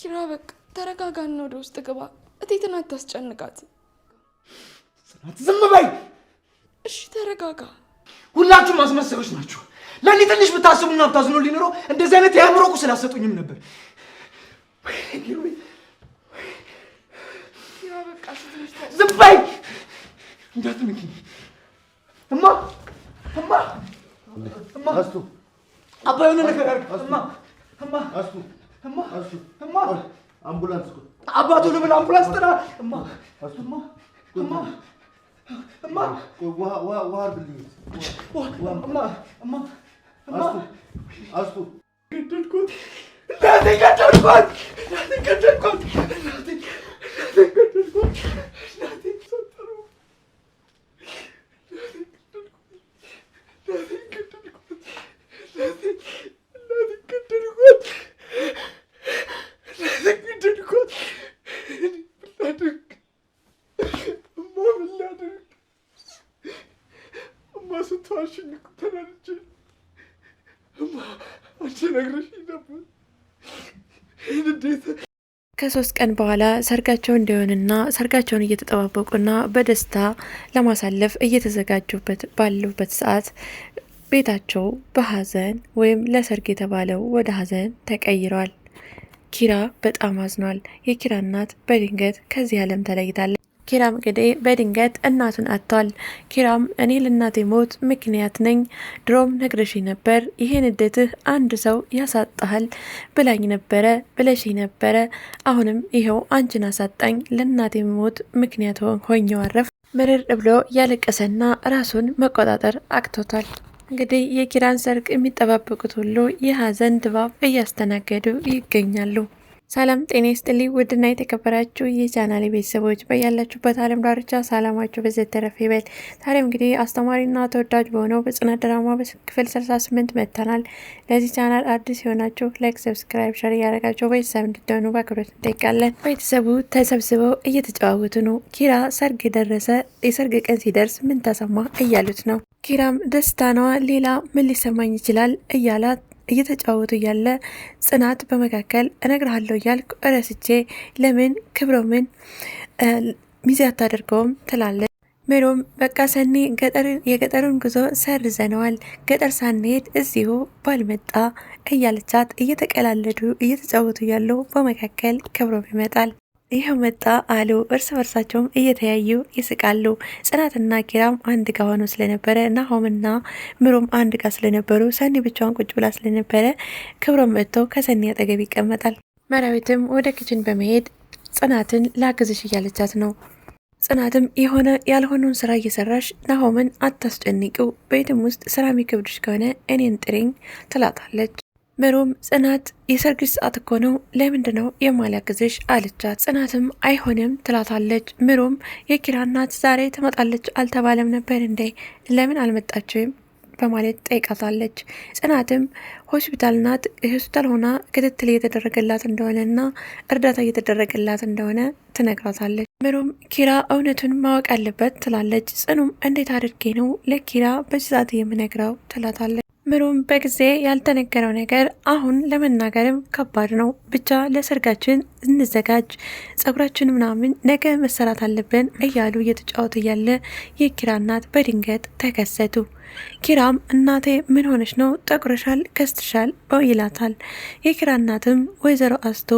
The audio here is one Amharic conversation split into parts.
ኪራ በቃ ተረጋጋና ወደ ውስጥ ግባ። እቴትን አታስጨንቃት። ጽናት ዝም በይ። እሺ ተረጋጋ። ሁላችሁም አስመሳዮች ናችሁ። ለእኔ ትንሽ ብታስቡና ብታዝኑ ሊኖሮ እንደዚህ አይነት የአእምሮ ቁስል አሰጡኝም ነበር። ኪራ በቃ ዝም በይ። እንዳትነኪኝ እማ አስቱ አባ የሆነ ነገር አድርግ። እማ አምቡላንስ አባቱ ልብል አምቡላንስ ጥራ። ውሃ አድርግልኝ። አስቱ ገደልኩት። እናቴን ገደልኩት። ከ3 ቀን በኋላ ሰርጋቸው እንዲሆንና ሰርጋቸውን እየተጠባበቁና በደስታ ለማሳለፍ እየተዘጋጁበት ባሉበት ሰዓት ቤታቸው በሀዘን ወይም ለሰርግ የተባለው ወደ ሀዘን ተቀይሯል። ኪራ በጣም አዝኗል። የኪራ እናት በድንገት ከዚህ ዓለም ተለይታለች። ኪራም እንግዲህ በድንገት እናቱን አጥቷል። ኪራም እኔ ለእናቴ ሞት ምክንያት ነኝ፣ ድሮም ነግረሽ ነበር፣ ይሄን እድትህ አንድ ሰው ያሳጣሃል ብለሽ ነበረ፣ አሁንም ይኸው አንቺን አሳጣኝ፣ ለእናቴ ሞት ምክንያት ሆኜው አረፍ ምርር ብሎ ያለቀሰና ራሱን መቆጣጠር አቅቶታል። እንግዲህ የኪራን ሰርግ የሚጠባበቁት ሁሉ የሀዘን ድባብ እያስተናገዱ ይገኛሉ። ሰላም ጤና ይስጥልኝ ውድና የተከበራችሁ የቻናሌ ቤተሰቦች በያላችሁበት ዓለም ዳርቻ ሰላማችሁ በዘት ተረፍ ይበል። ታዲያ እንግዲህ አስተማሪና ተወዳጅ በሆነው በጽናት ድራማ ክፍል 68 መጥተናል። ለዚህ ቻናል አዲስ የሆናችሁ ላይክ፣ ሰብስክራይብ፣ ሸር እያደረጋችሁ ቤተሰብ እንድትሆኑ በአክብሮት እንጠይቃለን። ቤተሰቡ ተሰብስበው እየተጫወቱ ነው። ኪራ ሰርግ ደረሰ፣ የሰርግ ቀን ሲደርስ ምን ተሰማ እያሉት ነው። ኪራም ደስታ ነዋ፣ ሌላ ምን ሊሰማኝ ይችላል እያላት እየተጫወቱ እያለ ጽናት በመካከል እነግርሃለሁ እያልኩ ረስቼ ለምን ክብሮምን ሚዜ አታደርገውም ትላለች። ምሩም በቃ ሰኒ የገጠሩን ጉዞ ሰርዘነዋል፣ ገጠር ሳንሄድ እዚሁ ባልመጣ እያለቻት እየተቀላለዱ እየተጫወቱ እያሉ በመካከል ክብሮም ይመጣል። ይኸው መጣ አሉ። እርስ በርሳቸውም እየተያዩ ይስቃሉ። ጽናትና ኪራም አንድ ጋ ሆኖ ስለነበረ ናሆምና ምሩም አንድ ጋ ስለነበሩ ሰኒ ብቻዋን ቁጭ ብላ ስለነበረ ክብሮም መጥቶ ከሰኒ አጠገብ ይቀመጣል። መራዊትም ወደ ክችን በመሄድ ጽናትን ላግዝሽ እያለቻት ነው። ጽናትም የሆነ ያልሆነውን ስራ እየሰራሽ ናሆምን አታስጨንቂው፣ ቤትም ውስጥ ስራ የሚከብድሽ ከሆነ እኔን ጥሪኝ ትላታለች። ምሩም ጽናት የሰርግሽ ሰዓት እኮ ነው፣ ለምንድነው የማላግዝሽ አለቻት። ጽናትም አይሆንም ትላታለች። ምሩም የኪራ እናት ዛሬ ትመጣለች አልተባለም ነበር እንዴ? ለምን አልመጣችም በማለት ጠይቃታለች። ጽናትም ሆስፒታል ናት፣ ሆስፒታል ሆና ክትትል እየተደረገላት እንደሆነና እርዳታ እየተደረገላት እንደሆነ ትነግራታለች። ምሩም ኪራ እውነቱን ማወቅ አለበት ትላለች። ጽኑም እንዴት አድርጌ ነው ለኪራ በዚህ ሰዓት የምነግረው ትላታለች። ምሩም በጊዜ ያልተነገረው ነገር አሁን ለመናገርም ከባድ ነው፣ ብቻ ለሰርጋችን እንዘጋጅ፣ ጸጉራችን ምናምን ነገ መሰራት አለብን እያሉ እየተጫወቱ እያለ የኪራ እናት በድንገት ተከሰቱ። ኪራም እናቴ ምን ሆነች ነው ጠቁረሻል፣ ከስትሻል ይላታል። የኪራ እናትም ወይዘሮ አስቶ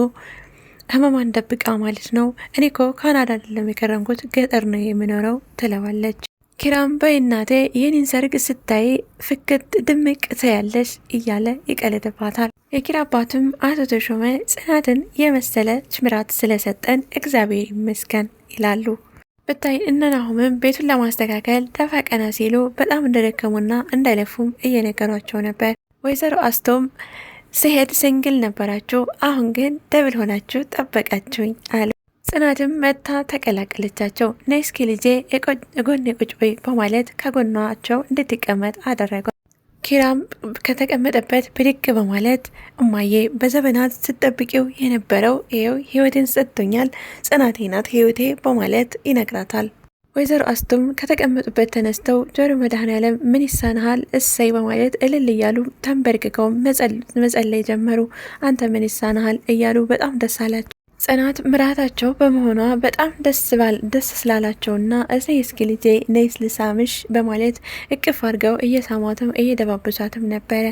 ህመማን ደብቃ ማለት ነው፣ እኔ ኮ ካናዳ አይደለም የከረምኩት ገጠር ነው የምኖረው ትለዋለች። ኪራም በእናቴ ይህንን ሰርግ ስታይ ፍክት ድምቅ ትያለሽ እያለ ይቀለድባታል። የኪራ አባትም አቶ ተሾመ ጽናትን የመሰለች ምራት ስለሰጠን እግዚአብሔር ይመስገን ይላሉ። ብታይ እነ ናሆምም ቤቱን ለማስተካከል ደፋ ቀና ሲሉ በጣም እንደደከሙና እንዳይለፉም እየነገሯቸው ነበር። ወይዘሮ አስቶም ስሄድ ሲንግል ነበራችሁ፣ አሁን ግን ደብል ሆናችሁ ጠበቃችሁኝ አለ። ጽናትም መታ ተቀላቀለቻቸው። ነይ እስኪ ልጄ ጎኔ ቁጭ በይ በማለት ከጎናቸው እንድትቀመጥ አደረገው። ኪራም ከተቀመጠበት ብድግ በማለት እማዬ በዘመናት ስትጠብቂው የነበረው ይኸው ህይወቴን ሰጥቶኛል፣ ጽናቴ ናት ህይወቴ በማለት ይነግራታል። ወይዘሮ አስቱም ከተቀመጡበት ተነስተው ጆሮ መድኃኔዓለም ምን ይሳናሃል እሰይ በማለት እልል እያሉ ተንበርክከው መጸለይ ጀመሩ። አንተ ምን ይሳናሃል እያሉ በጣም ደስ አላቸው። ጽናት ምራታቸው በመሆኗ በጣም ደስ ስላላቸውና እስኪ ልጄ ነይስ ልሳምሽ በማለት እቅፍ አድርገው እየሳሟትም እየደባበሷትም ነበረ።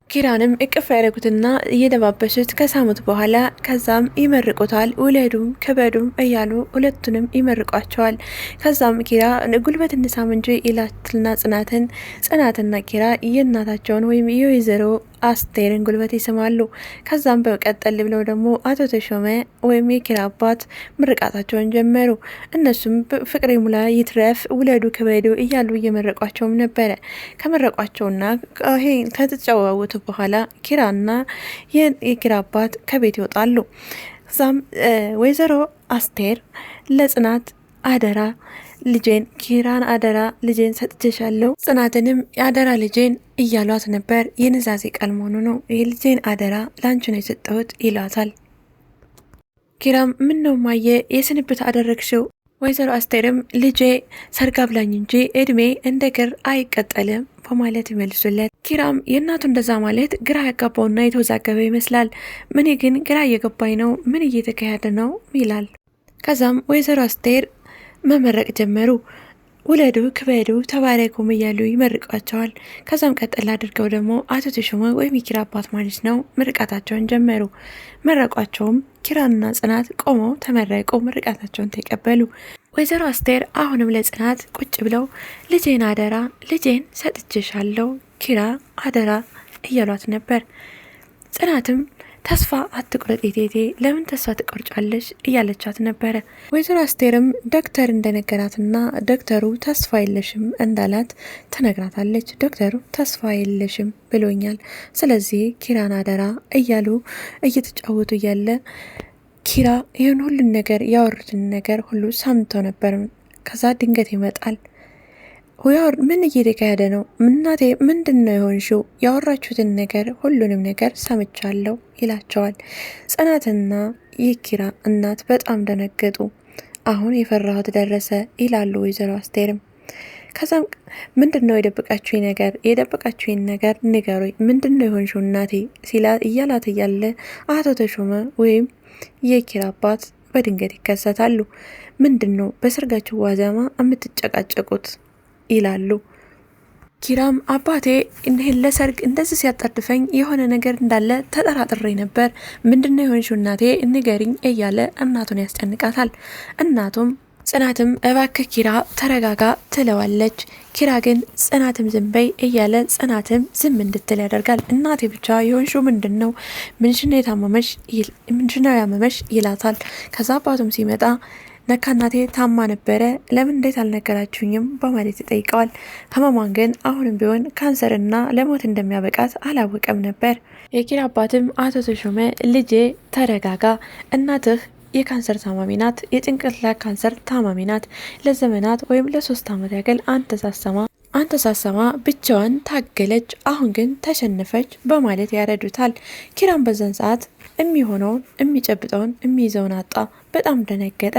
ኪራንም እቅፍ ያደረጉትና እየደባበሱት ከሳሙት በኋላ ከዛም ይመርቁታል። ውለዱም ክበዱም እያሉ ሁለቱንም ይመርቋቸዋል። ከዛም ኪራ ጉልበት እንሳም እንጂ ይላትና ጽናትና ኪራ የእናታቸውን ወይም የወይዘሮ አስቴርን ጉልበት ይስማሉ። ከዛም በቀጠል ብለው ደግሞ አቶ ተሾመ ወይም የኪራ አባት ምርቃታቸውን ጀመሩ። እነሱም ፍቅሬ ሙላ ይትረፍ ውለዱ ክበዱ እያሉ እየመረቋቸውም ነበረ። ከመረቋቸውና ከተጨዋወቱ በኋላ ኪራና የኪራ አባት ከቤት ይወጣሉ። ከዛም ወይዘሮ አስቴር ለጽናት አደራ ልጄን ኪራን አደራ ልጄን ሰጥቼሻለሁ፣ ጽናትንም የአደራ ልጄን እያሏት ነበር። የንዛዜ ቃል መሆኑ ነው። ይህ ልጄን አደራ ላንቺ ነው የሰጠሁት ይሏታል። ኪራም ምን ነው ማየ የስንብት አደረግሽው? ወይዘሮ አስቴርም ልጄ ሰርጋ ብላኝ እንጂ እድሜ እንደ ግር አይቀጠልም በማለት ይመልሱለት። ኪራም የእናቱ እንደዛ ማለት ግራ ያጋባውና የተወዛገበ ይመስላል። ምን ግን ግራ እየገባኝ ነው፣ ምን እየተካሄደ ነው ይላል። ከዛም ወይዘሮ አስቴር መመረቅ ጀመሩ። ውለዱ ክበዱ ተባረኩም እያሉ ይመርቋቸዋል። ከዛም ቀጠል አድርገው ደግሞ አቶ ተሾመ ወይም የኪራ አባት ማለት ነው ምርቃታቸውን ጀመሩ። መረቋቸውም ኪራና ጽናት ቆመው ተመረቁ፣ ምርቃታቸውን ተቀበሉ። ወይዘሮ አስቴር አሁንም ለጽናት ቁጭ ብለው ልጄን አደራ ልጄን ሰጥቼሻለሁ ኪራ አደራ እያሏት ነበር። ጽናትም ተስፋ አትቁረጥ ቴቴ ለምን ተስፋ ትቆርጫለሽ እያለቻት ነበረ። ወይዘሮ አስቴርም ዶክተር እንደነገራትና ዶክተሩ ተስፋ የለሽም እንዳላት ትነግራታለች። ዶክተሩ ተስፋ የለሽም ብሎኛል፣ ስለዚህ ኪራን አደራ እያሉ እየተጫወቱ እያለ ኪራ ይህን ሁሉን ነገር ያወሩትን ነገር ሁሉ ሰምተው ነበር። ከዛ ድንገት ይመጣል። ምን እየተካሄደ ነው? እናቴ ምንድን ነው የሆንሽው? ያወራችሁትን ነገር ሁሉንም ነገር ሰምቻለሁ ይላቸዋል። ጽናትና የኪራ እናት በጣም ደነገጡ። አሁን የፈራሁት ደረሰ ይላሉ ወይዘሮ አስቴርም። ከዛም ምንድን ነው የደበቃችሁኝ ነገር ንገሩኝ፣ ምንድን ነው የሆንሽው እናቴ እያላት እያለ አቶ ተሾመ ወይም የኪራ አባት በድንገት ይከሰታሉ። ምንድን ነው በሰርጋችሁ ዋዜማ የምትጨቃጨቁት ይላሉ። ኪራም አባቴ እነህን ለሰርግ እንደዚህ ሲያጣድፈኝ የሆነ ነገር እንዳለ ተጠራጥሬ ነበር፣ ምንድነው የሆንሽው እናቴ ንገሪኝ እያለ እናቱን ያስጨንቃታል። እናቱም ጽናትም እባክህ ኪራ ተረጋጋ ትለዋለች። ኪራ ግን ጽናትም ዝም በይ እያለ ጽናትም ዝም እንድትል ያደርጋል። እናቴ ብቻ የሆንሽው ምንድነው? ምንድነው ያመመሽ ይላታል። ከዛ አባቱም ሲመጣ ነካ እናቴ ታማ ነበረ፣ ለምን እንዴት አልነገራችሁኝም በማለት ይጠይቀዋል። ህመሟን ግን አሁንም ቢሆን ካንሰርና ለሞት እንደሚያበቃት አላወቀም ነበር። የኪራ አባትም አቶ ተሾመ ልጄ ተረጋጋ፣ እናትህ የካንሰር ታማሚ ናት፣ የጭንቅላት ካንሰር ታማሚ ናት። ለዘመናት ወይም ለ3 ዓመት ያክል አንተ ሳሰማ ብቻዋን ታገለች፣ አሁን ግን ተሸነፈች በማለት ያረዱታል። ኪራም በዛን ሰዓት የሚሆነውን የሚጨብጠውን የሚይዘውን አጣ። በጣም ደነገጠ።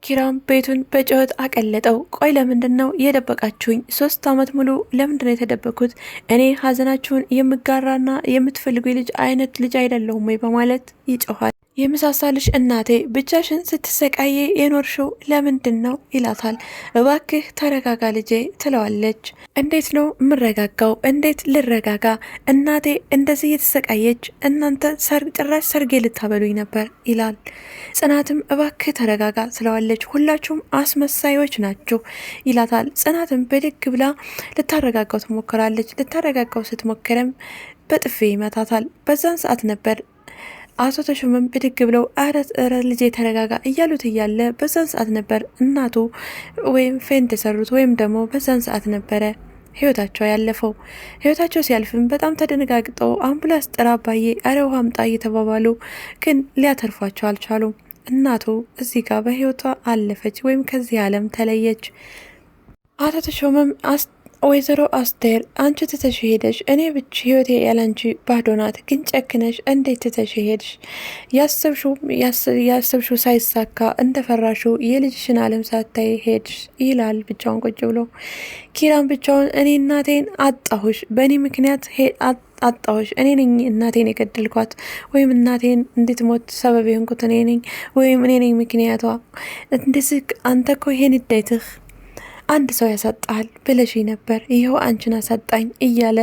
ኪራም ቤቱን በጩኸት አቀለጠው። ቆይ ለምንድን ነው የደበቃችሁኝ? 3 ዓመት ሙሉ ለምንድን ነው የተደበኩት? እኔ ሀዘናችሁን የምጋራና የምትፈልጉ ልጅ አይነት ልጅ አይደለሁም ወይ በማለት ይጮኋል። የምሳሳልሽ እናቴ ብቻሽን ስትሰቃየ የኖርሽው ለምንድን ነው ይላታል። እባክህ ተረጋጋ ልጄ ትለዋለች። እንዴት ነው የምረጋጋው? እንዴት ልረጋጋ? እናቴ እንደዚህ የተሰቃየች እናንተ ጭራሽ ሰርጌ ልታበሉኝ ነበር ይላል። ጽናትም እባክህ ተረጋጋ ትለዋለች። ሁላችሁም አስመሳዮች ናችሁ ይላታል። ጽናትም ብድግ ብላ ልታረጋጋው ትሞክራለች። ልታረጋጋው ስትሞክርም በጥፊ ይመታታል። በዛን ሰዓት ነበር አቶ ተሾመም ብድግ ብለው አረ ልጄ ተረጋጋ እያሉት እያለ በዛን ሰዓት ነበር እናቱ ወይም ፌንት የሰሩት ወይም ደግሞ በዛን ሰዓት ነበረ ህይወታቸው ያለፈው። ህይወታቸው ሲያልፍም በጣም ተደነጋግጠው አምቡላንስ ጥራ አባዬ አረ ውሃ አምጣ እየተባባሉ ግን ሊያተርፏቸው አልቻሉም። እናቱ እዚህ ጋር በህይወቷ አለፈች ወይም ከዚህ ዓለም ተለየች። አቶ ተሾመም ወይዘሮ አስቴር አንቺ ትተሽ ሄደሽ እኔ ብቻ ህይወቴ ያላንቺ ባዶ ናት፣ ግን ጨክነሽ እንዴት ትተሽ ሄድሽ? ያሰብሽው ሳይሳካ እንደፈራሽው የልጅሽን ዓለም ሳታይ ሄድሽ ይላል ብቻውን ቁጭ ብሎ። ኪራም ብቻውን እኔ እናቴን አጣሁሽ፣ በእኔ ምክንያት አጣሁሽ፣ እኔ ነኝ እናቴን የገደልኳት፣ ወይም እናቴን እንድትሞት ሰበብ የሆንኩት እኔ ነኝ፣ ወይም እኔ ነኝ ምክንያቷ። እንደዚህ አንተ እኮ ይሄን ይዳይትህ አንድ ሰው ያሳጣል ብለሽ ነበር፣ ይኸው አንቺን አሳጣኝ እያለ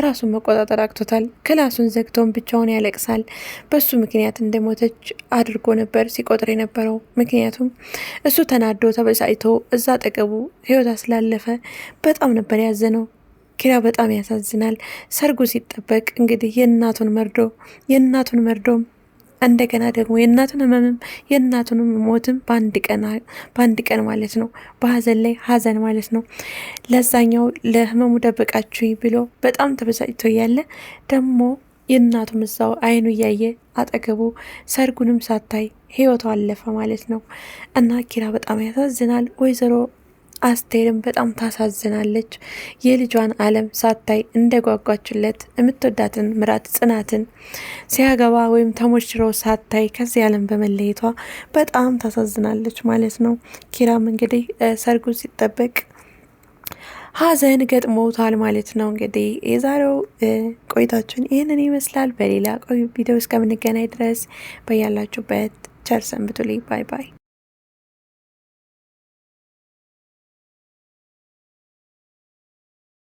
ራሱን መቆጣጠር አቅቶታል። ክላሱን ዘግቶን ብቻውን ያለቅሳል። በሱ ምክንያት እንደሞተች አድርጎ ነበር ሲቆጥር የነበረው። ምክንያቱም እሱ ተናዶ ተበሳጭቶ እዛ አጠገቡ ህይወቷ ስላለፈ በጣም ነበር ያዘነው። ኪራ በጣም ያሳዝናል። ሰርጉ ሲጠበቅ እንግዲህ የእናቱን መርዶም እንደገና ደግሞ የእናቱን ህመምም የእናቱን ሞትም በአንድ ቀን ማለት ነው። በሀዘን ላይ ሀዘን ማለት ነው። ለዛኛው ለህመሙ ደበቃችሁኝ ብሎ በጣም ተበሳጭቶ እያለ ደግሞ የእናቱ ምዛው አይኑ እያየ አጠገቡ ሰርጉንም ሳታይ ህይወቷ አለፈ ማለት ነው። እና ኪራ በጣም ያሳዝናል። ወይዘሮ አስቴርም በጣም ታሳዝናለች። የልጇን ዓለም ሳታይ እንደጓጓችለት የምትወዳትን ምራት ጽናትን ሲያገባ ወይም ተሞሽሮ ሳታይ ከዚህ ዓለም በመለየቷ በጣም ታሳዝናለች ማለት ነው። ኪራም እንግዲህ ሰርጉ ሲጠበቅ ሀዘን ገጥሞታል ማለት ነው። እንግዲህ የዛሬው ቆይታችን ይህንን ይመስላል። በሌላ ቪዲዮ እስከምንገናኝ ድረስ በያላችሁበት ቸር ሰንብቱልኝ። ባይ ባይ።